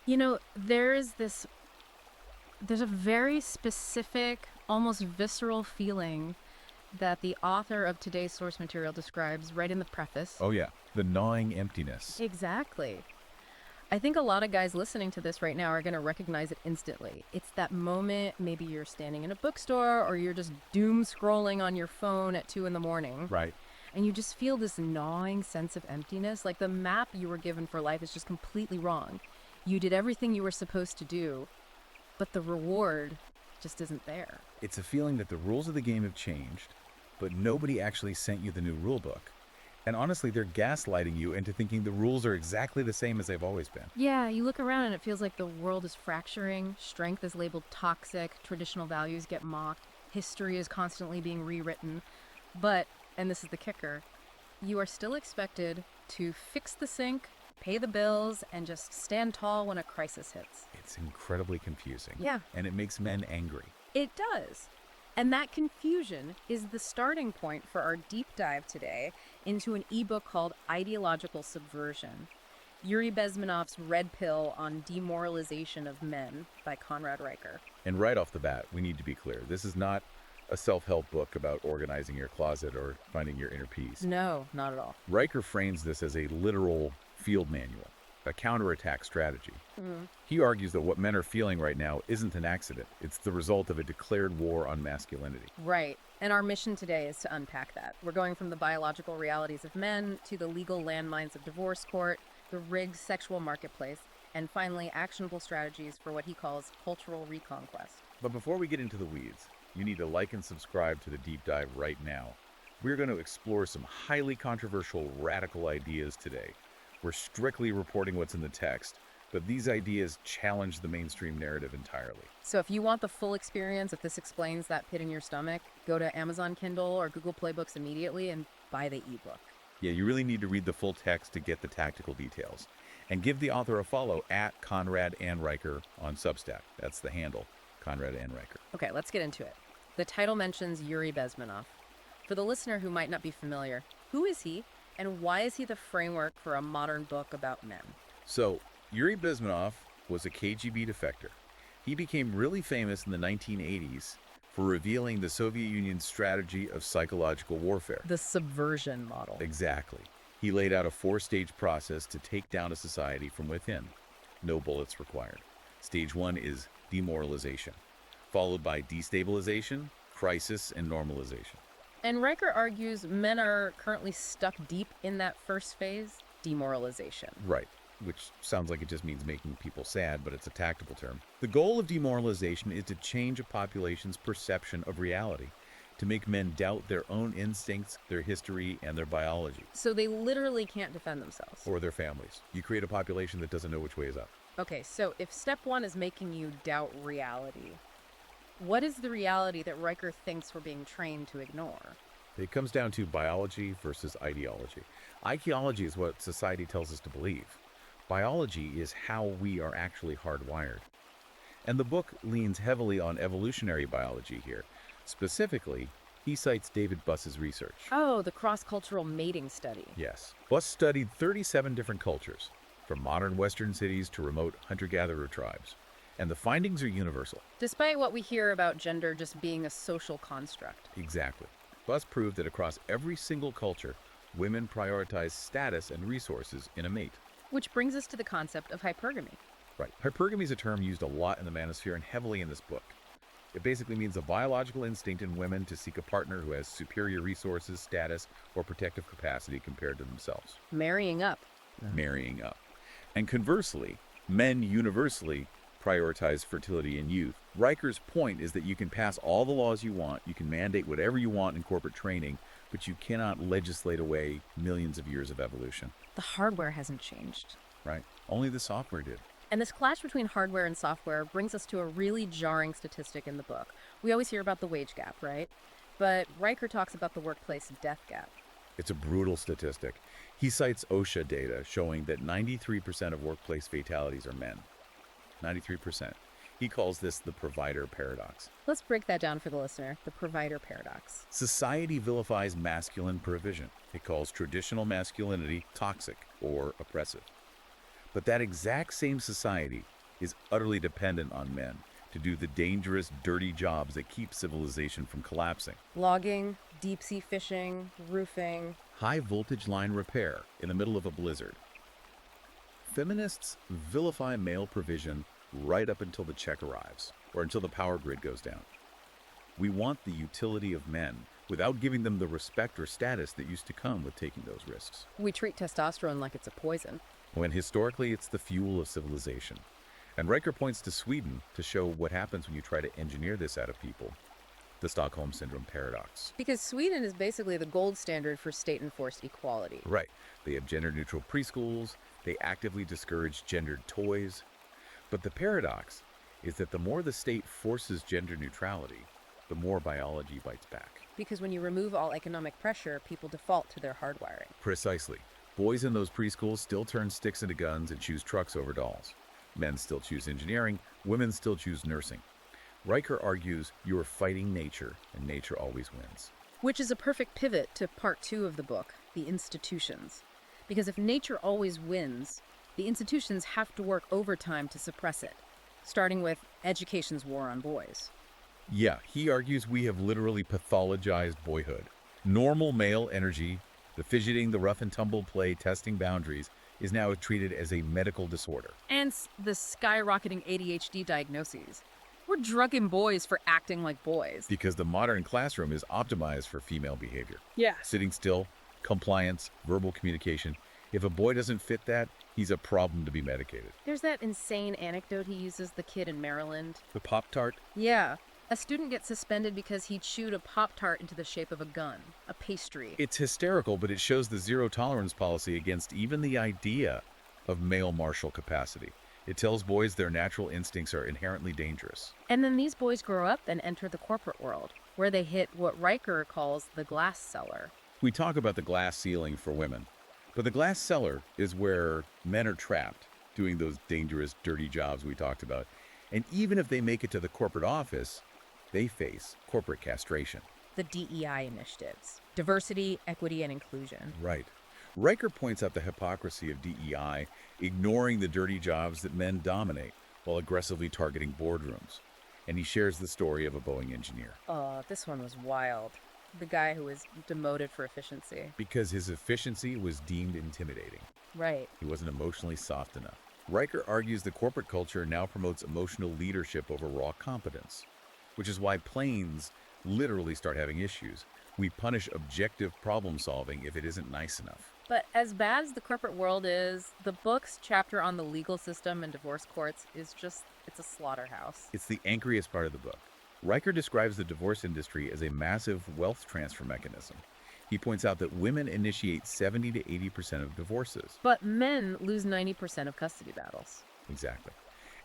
There's a very specific, almost visceral feeling that the author of today's source material describes right in the preface. Oh, yeah. The gnawing emptiness. Exactly. I think a lot of guys listening to this right now are going to recognize it instantly. It's that moment, maybe you're standing in a bookstore or you're just doom scrolling on your phone at 2 in the morning. Right. And you just feel this gnawing sense of emptiness, like the map you were given for life is just completely wrong. You did everything you were supposed to do, but the reward just isn't there. It's a feeling that the rules of the game have changed, but nobody actually sent you the new rule book. And honestly, they're gaslighting you into thinking the rules are exactly the same as they've always been. Yeah, you look around and it feels like the world is fracturing, strength is labeled toxic, traditional values get mocked, history is constantly being rewritten. But, and this is the kicker, you are still expected to fix the sink, pay the bills, and just stand tall when a crisis hits. It's incredibly confusing. Yeah. And it makes men angry. It does. And that confusion is the starting point for our deep dive today into an ebook called Ideological Subversion, Yuri Bezmenov's Red Pill on Demoralization of Men by Conrad Riker. And right off the bat, we need to be clear. This is not a self-help book about organizing your closet or finding your inner peace. No, not at all. Riker frames this as a literal field manual, a counterattack strategy. He argues that what men are feeling right now isn't an accident. It's the result of a declared war on masculinity. Right. And our mission today is to unpack that. We're going from the biological realities of men to the legal landmines of divorce court, the rigged sexual marketplace, and finally, actionable strategies for what he calls cultural reconquest. But before we get into the weeds, you need to like and subscribe to the deep dive right now. We're going to explore some highly controversial, radical ideas today. We're strictly reporting what's in the text, but these ideas challenge the mainstream narrative entirely. So if you want the full experience, if this explains that pit in your stomach, go to Amazon Kindle or Google Play Books immediately and buy the ebook. Yeah, you really need to read the full text to get the tactical details. And give the author a follow at Conrad and Riker on Substack. That's the handle, Conrad and Riker. Okay, let's get into it. The title mentions Yuri Bezmenov. For the listener who might not be familiar, who is he, and why is he the framework for a modern book about men? So, Yuri Bezmenov was a KGB defector. He became really famous in the 1980s for revealing the Soviet Union's strategy of psychological warfare. The subversion model. Exactly. He laid out a 4-stage process to take down a society from within. No bullets required. Stage 1 is demoralization, followed by destabilization, crisis, and normalization. And Riker argues men are currently stuck deep in that first phase, demoralization. Right, which sounds like it just means making people sad, but it's a tactical term. The goal of demoralization is to change a population's perception of reality, to make men doubt their own instincts, their history, and their biology. So they literally can't defend themselves. Or their families. You create a population that doesn't know which way is up. Okay, so if step 1 is making you doubt reality, what is the reality that Riker thinks we're being trained to ignore? It comes down to biology versus ideology. Ideology is what society tells us to believe. Biology is how we are actually hardwired. And the book leans heavily on evolutionary biology here. Specifically, he cites David Buss's research. Oh, the cross-cultural mating study. Yes. Buss studied 37 different cultures, from modern Western cities to remote hunter-gatherer tribes. And the findings are universal. Despite what we hear about gender just being a social construct. Exactly. Buss proved that across every single culture, women prioritize status and resources in a mate. Which brings us to the concept of hypergamy. Right. Hypergamy is a term used a lot in the manosphere and heavily in this book. It basically means a biological instinct in women to seek a partner who has superior resources, status, or protective capacity compared to themselves. Marrying up. Marrying up. And conversely, men universally prioritize fertility and youth. Riker's point is that you can pass all the laws you want, you can mandate whatever you want in corporate training, but you cannot legislate away millions of years of evolution. The hardware hasn't changed. Right? Only the software did. And this clash between hardware and software brings us to a really jarring statistic in the book. We always hear about the wage gap, right? But Riker talks about the workplace death gap. It's a brutal statistic. He cites OSHA data showing that 93% of workplace fatalities are men. 93%. He calls this the provider paradox. Let's break that down for the listener, the provider paradox. Society vilifies masculine provision. It calls traditional masculinity toxic or oppressive. But that exact same society is utterly dependent on men to do the dangerous, dirty jobs that keep civilization from collapsing. Logging, deep-sea fishing, roofing. High voltage line repair in the middle of a blizzard. Feminists vilify male provision right up until the check arrives, or until the power grid goes down. We want the utility of men without giving them the respect or status that used to come with taking those risks. We treat testosterone like it's a poison. When historically it's the fuel of civilization. And Riker points to Sweden to show what happens when you try to engineer this out of people. The Stockholm Syndrome paradox. Because Sweden is basically the gold standard for state-enforced equality. Right. They have gender-neutral preschools. They actively discourage gendered toys. But the paradox is that the more the state forces gender neutrality, the more biology bites back. Because when you remove all economic pressure, people default to their hardwiring. Precisely. Boys in those preschools still turn sticks into guns and choose trucks over dolls. Men still choose engineering. Women still choose nursing. Riker argues you are fighting nature, and nature always wins. Which is a perfect pivot to part 2 of the book, the institutions. Because if nature always wins, the institutions have to work overtime to suppress it, starting with education's war on boys. Yeah, he argues we have literally pathologized boyhood. Normal male energy, the fidgeting, the rough and tumble play, testing boundaries, is now treated as a medical disorder. And the skyrocketing ADHD diagnoses. We're drugging boys for acting like boys. Because the modern classroom is optimized for female behavior. Yeah. Sitting still, compliance, verbal communication. If a boy doesn't fit that, he's a problem to be medicated. There's that insane anecdote he uses, the kid in Maryland. The Pop-Tart? Yeah. A student gets suspended because he chewed a Pop-Tart into the shape of a gun, a pastry. It's hysterical, but it shows the zero-tolerance policy against even the idea of male martial capacity. It tells boys their natural instincts are inherently dangerous. And then these boys grow up and enter the corporate world, where they hit what Riker calls the glass cellar. We talk about the glass ceiling for women, but the glass cellar is where men are trapped doing those dangerous, dirty jobs we talked about. And even if they make it to the corporate office, they face corporate castration. The DEI initiatives. Diversity, equity, and inclusion. Right. Riker points out the hypocrisy of DEI, ignoring the dirty jobs that men dominate while aggressively targeting boardrooms. And he shares the story of a Boeing engineer. Oh, this one was wild. The guy who was demoted for efficiency. Because his efficiency was deemed intimidating. Right. He wasn't emotionally soft enough. Riker argues the corporate culture now promotes emotional leadership over raw competence, which is why planes literally start having issues. We punish objective problem solving if it isn't nice enough. But as bad as the corporate world is, the book's chapter on the legal system and divorce courts is just, it's a slaughterhouse. It's the angriest part of the book. Riker describes the divorce industry as a massive wealth transfer mechanism. He points out that women initiate 70 to 80% of divorces. But men lose 90% of custody battles. Exactly.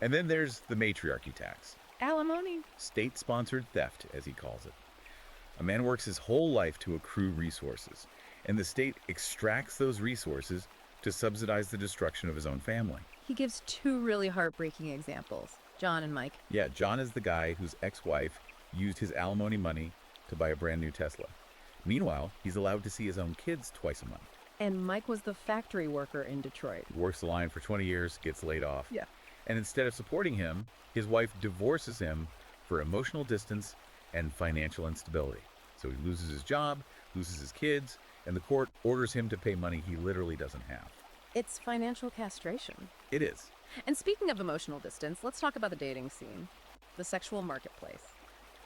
And then there's the matriarchy tax. Alimony. State-sponsored theft, as he calls it. A man works his whole life to accrue resources, and the state extracts those resources to subsidize the destruction of his own family. He gives 2 really heartbreaking examples, John and Mike. Yeah, John is the guy whose ex-wife used his alimony money to buy a brand new Tesla. Meanwhile, he's allowed to see his own kids twice a month. And Mike was the factory worker in Detroit. Works the line for 20 years, gets laid off. Yeah. And instead of supporting him, his wife divorces him for emotional distance and financial instability. So he loses his job, loses his kids, and the court orders him to pay money he literally doesn't have. It's financial castration. It is. And speaking of emotional distance, let's talk about the dating scene, the sexual marketplace.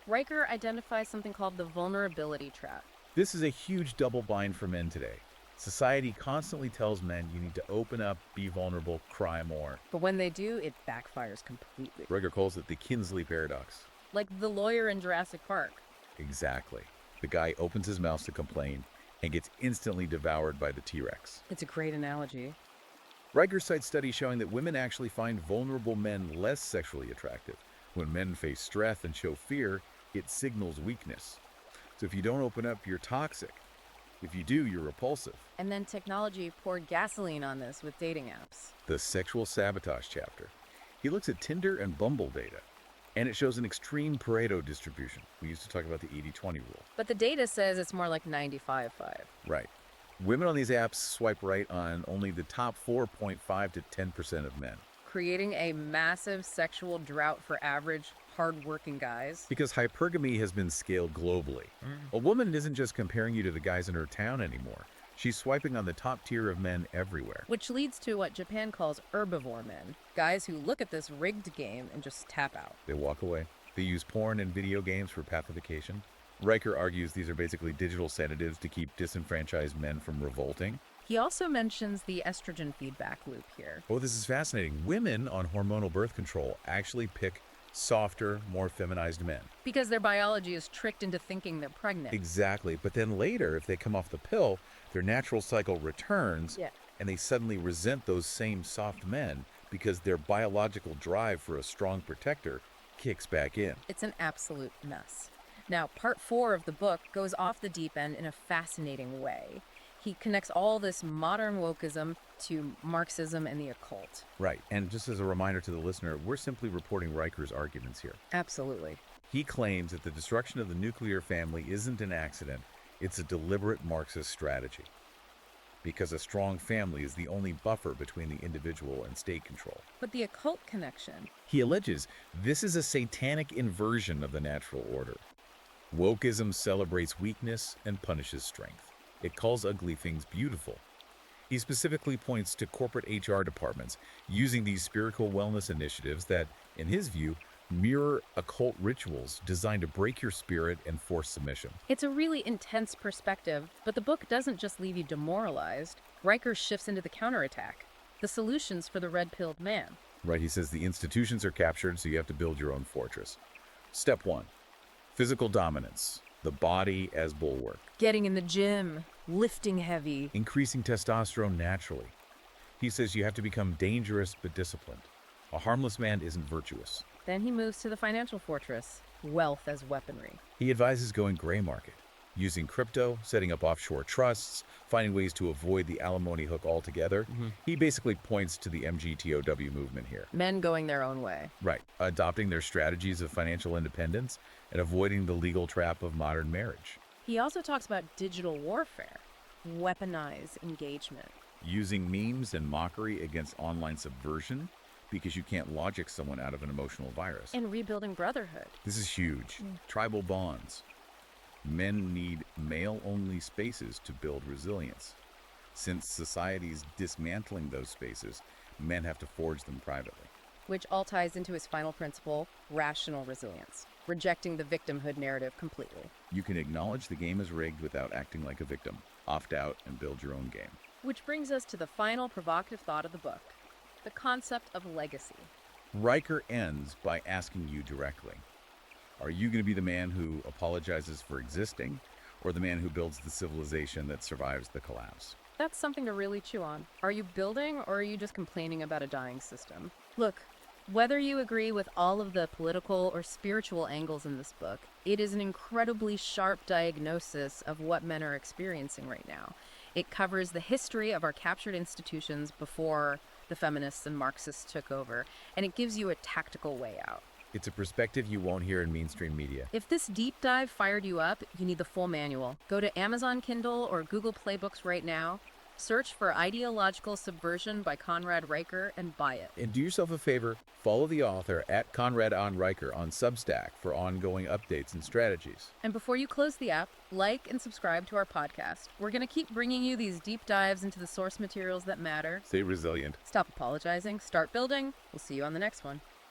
Riker identifies something called the vulnerability trap. This is a huge double bind for men today. Society constantly tells men you need to open up, be vulnerable, cry more. But when they do, it backfires completely. Riker calls it the Kinsley paradox. Like the lawyer in Jurassic Park. Exactly. The guy opens his mouth to complain and gets instantly devoured by the T-Rex. It's a great analogy. Riker cites studies showing that women actually find vulnerable men less sexually attractive. When men face stress and show fear, it signals weakness. So if you don't open up, you're toxic. If you do, you're repulsive. And then technology poured gasoline on this with dating apps. The sexual sabotage chapter. He looks at Tinder and Bumble data, and it shows an extreme Pareto distribution. We used to talk about the 80-20 rule. But the data says it's more like 95-5. Right. Women on these apps swipe right on only the top 4.5 to 10% of men. creating a massive sexual drought for average, hard-working guys. Because hypergamy has been scaled globally. A woman isn't just comparing you to the guys in her town anymore. She's swiping on the top tier of men everywhere. Which leads to what Japan calls herbivore men, guys who look at this rigged game and just tap out. They walk away. They use porn and video games for pacification. Riker argues these are basically digital sedatives to keep disenfranchised men from revolting. He also mentions the estrogen feedback loop here. Oh, this is fascinating. Women on hormonal birth control actually pick softer, more feminized men. Because their biology is tricked into thinking they're pregnant. Exactly. But then later, if they come off the pill, their natural cycle returns, and they suddenly resent those same soft men because their biological drive for a strong protector kicks back in. It's an absolute mess. Now, part 4 of the book goes off the deep end in a fascinating way. He connects all this modern wokeism to Marxism and the occult. Right. And just as a reminder to the listener, we're simply reporting Riker's arguments here. Absolutely. He claims that the destruction of the nuclear family isn't an accident, it's a deliberate Marxist strategy. Because a strong family is the only buffer between the individual and state control. But the occult connection. He alleges this is a satanic inversion of the natural order. Wokeism celebrates weakness and punishes strength. It calls ugly things beautiful. He specifically points to corporate HR departments using these spiritual wellness initiatives that, in his view, mirror occult rituals designed to break your spirit and force submission. It's a really intense perspective, but the book doesn't just leave you demoralized. Riker shifts into the counterattack, the solutions for the red-pilled man. Right, he says the institutions are captured, so you have to build your own fortress. Step 1. Physical dominance, the body as bulwark. Getting in the gym, lifting heavy. Increasing testosterone naturally. He says you have to become dangerous but disciplined. A harmless man isn't virtuous. Then he moves to the financial fortress, wealth as weaponry. He advises going gray market, using crypto, setting up offshore trusts, finding ways to avoid the alimony hook altogether. He basically points to the MGTOW movement here. Men going their own way. Right, adopting their strategies of financial independence and avoiding the legal trap of modern marriage. He also talks about digital warfare, weaponize engagement. Using memes and mockery against online subversion because you can't logic someone out of an emotional virus. And rebuilding brotherhood. This is huge. Tribal bonds. Men need male-only spaces to build resilience. Since society's dismantling those spaces, men have to forge them privately. Which all ties into his final principle, rational resilience, rejecting the victimhood narrative completely. You can acknowledge the game is rigged without acting like a victim, opt out, and build your own game. Which brings us to the final provocative thought of the book, the concept of legacy. Riker ends by asking you directly, are you going to be the man who apologizes for existing, or the man who builds the civilization that survives the collapse? That's something to really chew on. Are you building, or are you just complaining about a dying system? Look, whether you agree with all of the political or spiritual angles in this book, it is an incredibly sharp diagnosis of what men are experiencing right now. It covers the history of our captured institutions before the feminists and Marxists took over, and it gives you a tactical way out. It's a perspective you won't hear in mainstream media. If this deep dive fired you up, you need the full manual. Go to Amazon Kindle or Google Play Books right now. Search for Ideological Subversion by Conrad Riker and buy it. And do yourself a favor, follow the author at Conrad on Riker on Substack for ongoing updates and strategies. And before you close the app, like and subscribe to our podcast. We're going to keep bringing you these deep dives into the source materials that matter. Stay resilient. Stop apologizing, start building. We'll see you on the next one.